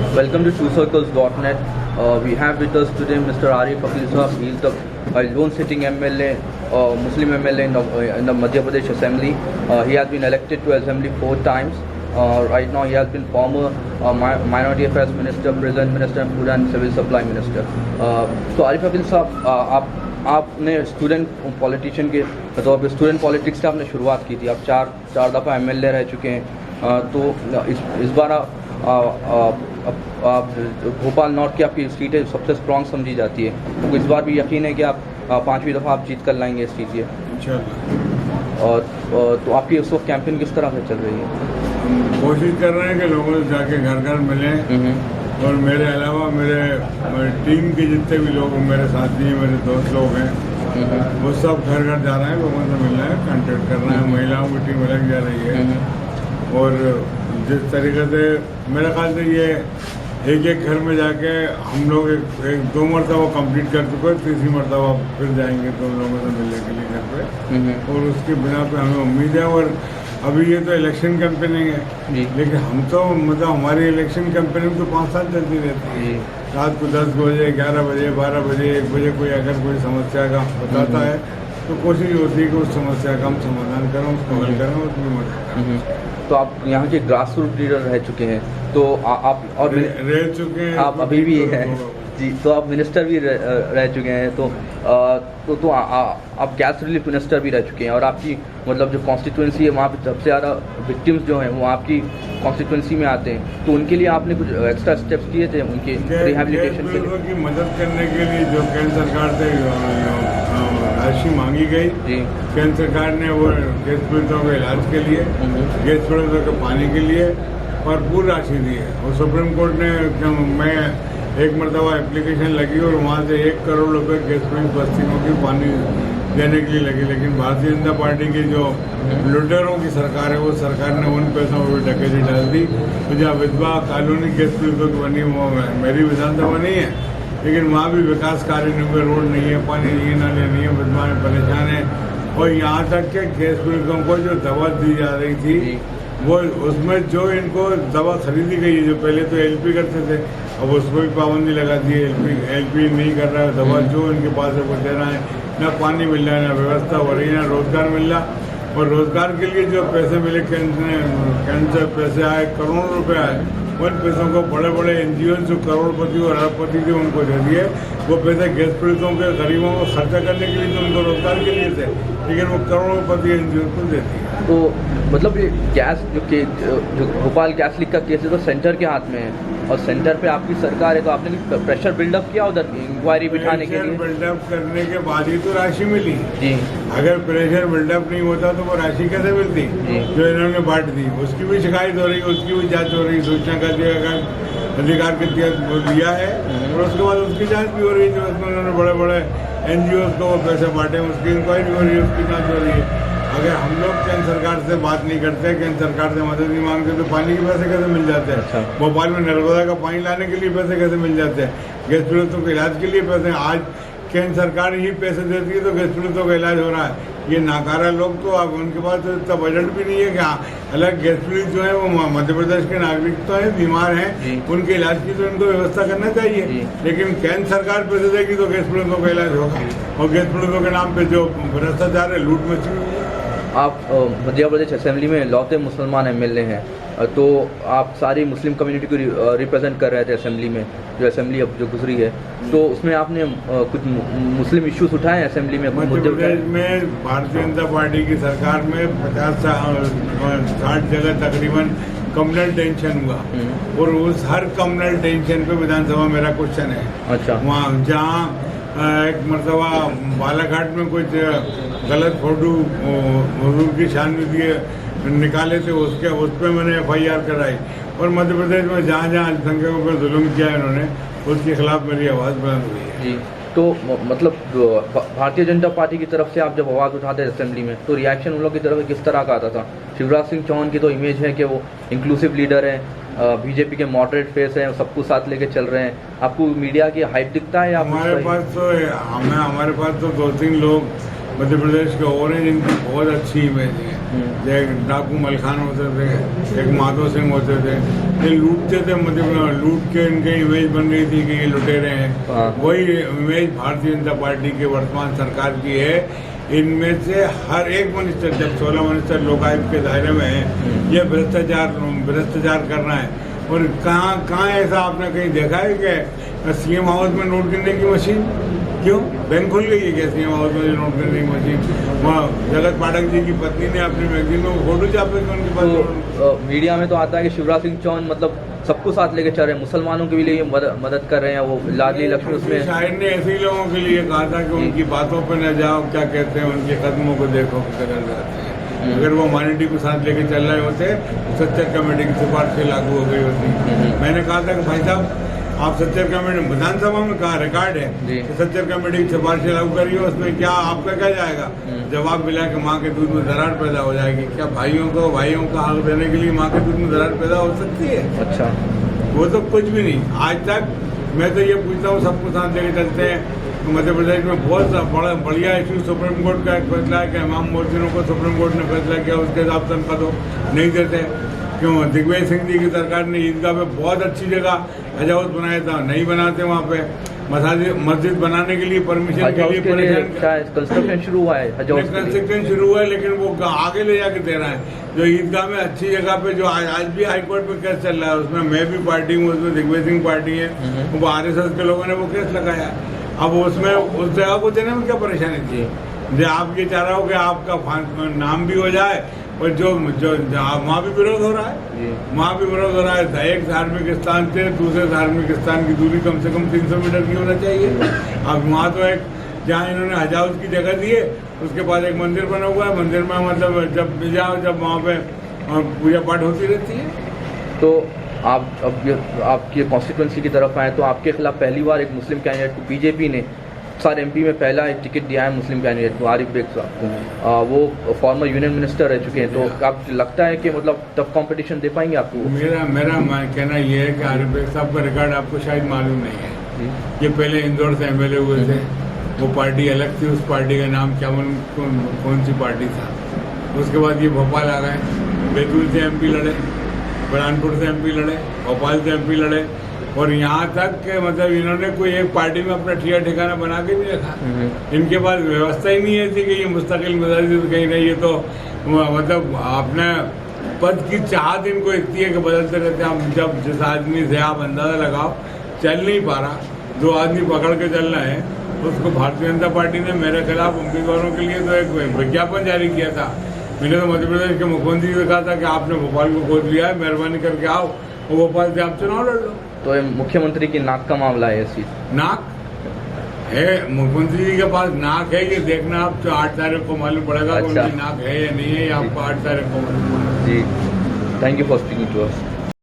Welcome to TrueCircles.net. We have with us today Mr. Arif Akil Sahab. He is the lone sitting MLA, Muslim MLA in the Madhya Pradesh Assembly. He has been elected to Assembly 4 times. Right now he has been former Minority Affairs Minister, Present Minister, Food and Civil Supply Minister. तो आरिफ अकील साहब, आपने student politician के मतलब student politics से आपने शुरुआत की थी. आप चार दफ़ा MLA रह चुके हैं. तो इस बार आप भोपाल नॉर्थ की आपकी सीटें सबसे स्ट्रॉन्ग समझी जाती है. तो इस बार भी यकीन है कि आप 5वीं दफ़ा आप जीत कर लाएंगे इस सीट. और तो आपकी उस वक्त कैंपेन किस तरह से चल रही है? कोशिश कर रहे हैं कि लोगों से जाके घर घर मिलें. और मेरे अलावा मेरे टीम के जितने भी लोग मेरे साथी हैं, मेरे दोस्त लोग हैं, वो सब घर घर जा रहे हैं, लोगों से मिल रहे हैं, कांटेक्ट कर रहे हैं. महिलाओं की टीम अलग जा रही है. और जिस तरीके से मेरे ख्याल से ये एक घर में जाके हम लोग एक 2 मरतबा कंप्लीट कर चुके हैं. 3री मरतबा फिर जाएंगे तो लोगों से मिलने के लिए घर पे. और उसकी बिना पे हमें उम्मीद है. और अभी ये तो इलेक्शन कैंपेनिंग है, लेकिन हम तो मतलब हमारी इलेक्शन कैंपेनिंग तो 5 साल चलती रहती है. रात को 10 बजे, 11 बजे, 12 बजे, 1 बजे कोई अगर कोई समस्या का बताता है तो कोशिश होती है कि उस समस्या का हम समाधान करें, उसको हल करें, उसमें मदद करें. तो आप यहाँ के ग्रास रूट लीडर रह चुके हैं, तो आप और रह चुके हैं, आप अभी भी हैं जी. तो आप मिनिस्टर भी रह चुके हैं. तो आप गैस रिलीफ मिनिस्टर भी रह चुके हैं. और आपकी मतलब जो कॉन्स्टिट्यूंसी है वहाँ पे सबसे ज़्यादा विक्टिम्स जो हैं वो आपकी कॉन्स्टिट्यूंसी में आते हैं. तो उनके लिए आपने कुछ एक्स्ट्रा स्टेप्स किए थे उनके रिहैबिलिटेशन के लिए? की मदद करने के लिए जो केंद्र सरकार से राशि मांगी गई, केंद्र सरकार ने वो गैस पीड़ितों के इलाज के लिए, गैस पीड़ितों के पानी के लिए भरपूर राशि दी है. और सुप्रीम कोर्ट ने मैं एक मरतबा एप्लीकेशन लगी और वहाँ से 1 करोड़ रुपए गैस पीड़ित बस्तियों की पानी देने के लिए लगी. लेकिन भारतीय जनता पार्टी की जो लुटेरों की सरकार है, वो सरकार ने उन पैसों पर भी डकैती डाल दी. तो जहाँ विधवा कॉलोनी गैस पीड़ितों की बनी, वो मेरी विधानसभा नहीं है, लेकिन वहाँ भी विकास कार्य नहीं हुए. रोड नहीं है, पानी नहीं है, नाले नहीं है, विधवाएं परेशान है. और यहाँ तक के गैस पीड़ितों को जो दवा दी जा रही थी, वो उसमें जो इनको दवा खरीदी गई है, जो पहले तो LP करते थे, अब उसको भी पाबंदी लगा दी है. LP नहीं कर रहा है. दवा जो इनके पास है वो दे रहा है. ना पानी मिल रहा है, ना व्यवस्था हो रही है, ना रोजगार मिल रहा. और रोजगार के लिए जो पैसे मिले, केंद्र से पैसे आए, करोड़ों रुपए आए, उन पैसों को बड़े बड़े NGO जो करोड़पति और अरबपति थे उनको दे दिए. वो पैसे गैस पीड़ितों के गरीबों को खर्चा करने के लिए, तो उनको रोजगार के लिए थे, लेकिन वो करोड़पति NGO को दे दिए. तो मतलब ये गैस जो भोपाल गैस लीक का केस है तो सेंटर के हाथ में है, और सेंटर पे आपकी सरकार है. तो आपने प्रेशर बिल्डअप किया उधर इंक्वायरी बिठाने के लिए? बिल्डअप करने के बाद ही तो राशि मिली जी. अगर प्रेशर बिल्डअप नहीं होता तो वो राशि कैसे मिलती जो इन्होंने बांट दी? उसकी भी शिकायत हो रही है, उसकी भी जांच हो रही है. सूचना का अधिकार के दिया है, और उसके बाद उसकी जांच भी हो रही है. जो उसमें उन्होंने बड़े बड़े NGOs को वो पैसे बांटे, उसकी इंक्वायरी हो रही है, उसकी जाँच हो रही है. अगर हम लोग केंद्र सरकार से बात नहीं करते, केंद्र सरकार से मदद नहीं मांगते, तो पानी के पैसे कैसे मिल जाते हैं? भोपाल में नर्मदा का पानी लाने के लिए पैसे कैसे मिल जाते हैं? गैस पीड़ितों के इलाज के लिए पैसे आज केंद्र सरकार ही पैसे देती है, तो गैस पीड़ितों का इलाज हो रहा है. ये नाकारा लोग तो अब उनके पास तो इतना बजट भी नहीं है कि अलग गैस पीड़ित जो है वो मध्य प्रदेश के नागरिक तो है, बीमार हैं, उनके इलाज की तो इनको व्यवस्था करना चाहिए. लेकिन केंद्र सरकार पैसे देगी तो गैस पीड़ितों का इलाज होगा. और गैस पीड़ितों के नाम पे जो भ्रष्टाचार है, लूट मची हुई है. आप मध्य प्रदेश असेंबली में लौटे मुसलमान MLA हैं, तो आप सारी मुस्लिम कम्युनिटी को रिप्रेजेंट कर रहे थे असेंबली में, जो असेंबली अब जो गुजरी है. तो उसमें आपने कुछ मुस्लिम इश्यूज उठाए असेंबली में? मध्य प्रदेश में भारतीय जनता पार्टी की सरकार में 50-60 जगह तकरीबन कम्युनल टेंशन हुआ. और उस हर कम्युनल टेंशन पे विधानसभा मेरा क्वेश्चन है. अच्छा. वहाँ जहाँ एक मरतबा बालाघाट में कुछ गलत फोटो हुजूर की शान में दिए निकाले थे, उस पर मैंने FIR कराई. और मध्य प्रदेश में जहाँ जहाँ अल्पसंख्यकों पर जुल्म किया है इन्होंने, उसके खिलाफ मेरी आवाज़ बुलंद हुई है. जी. तो मतलब भारतीय जनता पार्टी की तरफ से आप जब आवाज़ उठाते हैं असेंबली में, तो रिएक्शन उन लोग की तरफ से किस तरह का आता था? शिवराज सिंह चौहान की तो इमेज है कि वो इंक्लूसिव लीडर है, बीजेपी के मॉडरेट फेस हैं, सबको साथ लेके चल रहे हैं. आपको मीडिया की हाइप दिखता है? हमारे पास तो 2-3 लोग मध्य प्रदेश के और हैं जिनकी बहुत अच्छी इमेज है. एक डाकू मलखान होते थे, एक माधो सिंह होते थे, ये लूटते थे, मतलब लूट के इनकी इमेज बन गई थी कि ये लुटेरे हैं। वही इमेज भारतीय जनता पार्टी के वर्तमान सरकार की है। इनमें से हर एक मिनिस्टर, जब 16 मिनिस्टर लोकायुक्त के दायरे में है, ये भ्रष्टाचार करना है। और कहाँ ऐसा आपने कहीं देखा है कि सीएम हाउस में नोट गिनने की मशीन? क्यों? बैंक खुल गई है क्या सीएम हाउस में नोट गिनने की मशीन? वहाँ जगत पाठक जी की पत्नी ने अपनी मैगजीन में फोटो छापे कि उनके पास तो मीडिया में तो आता है कि शिवराज सिंह चौहान मतलब सबको साथ लेके चल रहे हैं, मुसलमानों के लिए मदद कर रहे हैं, वो लाडली लक्ष्मी उसमें। शायर ने ऐसे ही लोगों के लिए कहा था कि उनकी बातों पर न जाओ, क्या कहते हैं, उनके कदमों को देखो कि कदर जाते हैं। अगर वो ह्यूमैनिटी को साथ लेके चल रहे होते तो सच्चर कमेटी की सिफारिश से लागू हो गई होती। मैंने कहा था कि भाई साहब, आप सच्चर कमेटी विधानसभा में कहा रिकॉर्ड है कि सच्चर कमेटी की सिफारिश लागू करिए, उसमें क्या आपका क्या जाएगा? जवाब मिला कि माँ के दूध में दरार पैदा हो जाएगी। क्या भाइयों का हक देने के लिए माँ के दूध में दरार पैदा हो सकती है? अच्छा, वो तो कुछ भी नहीं। आज तक मैं तो ये पूछता हूँ, सबको साथ लेके चलते हैं। मध्य प्रदेश में बहुत बढ़िया इशू सुप्रीम कोर्ट का एक फैसला है कि इमाम मोहसिनों को सुप्रीम कोर्ट ने फैसला किया, उसके हिसाब से उनका तो नहीं देते। क्यों? दिग्विजय सिंह जी की सरकार ने ईदगाह पे बहुत अच्छी जगह हज हाउस बनाया था, नहीं बनाते वहाँ पे। मस्जिद बनाने के लिए परमिशन के लिए कंस्ट्रक्शन शुरू हुआ है, कंस्ट्रक्शन शुरू हुआ है, लेकिन वो आगे ले जाके दे रहा है। जो ईदगाह में अच्छी जगह पे, जो आज भी हाईकोर्ट में केस चल रहा है, उसमें मैं भी पार्टी हूँ, उसमें दिग्विजय सिंह पार्टी है, वो RSS के लोगों ने वो केस लगाया। अब उसमें उस जगह को देने में क्या परेशानी थी? जो आप ये चाह रहा हो कि आपका नाम भी हो जाए, और जो वहाँ भी विरोध हो रहा है, वहाँ भी विरोध हो रहा है। एक धार्मिक स्थान से दूसरे धार्मिक स्थान की दूरी कम से कम 300 मीटर की होना चाहिए। अब वहाँ तो एक जहाँ इन्होंने हज हाउस की जगह दी है, उसके पास एक मंदिर बना हुआ है। मंदिर में मतलब जब जाओ, जब वहाँ पे पूजा पाठ होती रहती है। तो आप अब आपकी कॉन्स्टिट्यूंसी की तरफ आए तो आपके खिलाफ पहली बार एक मुस्लिम कैंडिडेट को बीजेपी ने सारे MP में पहला एक टिकट दिया है मुस्लिम कैंडिडेट को, आरिफ बेग साहब। वो फॉर्मर यूनियन मिनिस्टर रह चुके हैं, तो आप लगता है कि मतलब टफ कंपटीशन दे पाएंगे आपको? मेरा कहना ये है कि आरिफ बेग साहब का रिकॉर्ड आपको शायद मालूम नहीं है। ये पहले इंदौर से MLA हुए थे, वो पार्टी अलग थी, उस पार्टी का नाम क्या कौन सी पार्टी था। उसके बाद ये भोपाल आ गए, बैतूल से MP लड़े, बुरहानपुर से MP लड़े, भोपाल से MP लड़े, और यहाँ तक कि मतलब इन्होंने कोई एक पार्टी में अपना ठिकाना बना के नहीं रखा। इनके पास व्यवस्था ही नहीं है थी कि ये मुस्तकिल मिजाजी कहीं नहीं। ये तो मतलब अपने पद की चाहत इनको इतनी है कि बदलते रहते हैं। जब जिस आदमी से आप अंदाजा लगाओ चल नहीं पा रहा, 2 आदमी पकड़ के चलना है, उसको भारतीय जनता पार्टी ने मेरे खिलाफ उम्मीदवारों के लिए तो एक विज्ञापन जारी किया था। मैंने तो मध्य प्रदेश के मुख्यमंत्री से कहा था कि आपने भोपाल को खोज लिया है, मेहरबानी करके आओ, और भोपाल से आप चुनाव लड़ लो। तो ये मुख्यमंत्री की नाक का मामला है, ऐसी नाक है मुख्यमंत्री जी के पास नाक है, ये देखना आप 8 तारीख को मालूम पड़ेगा। अच्छा। उनकी नाक है या नहीं है, आपको 8 तारीख को मालूम पड़ेगा। जी, thank you for speaking to us.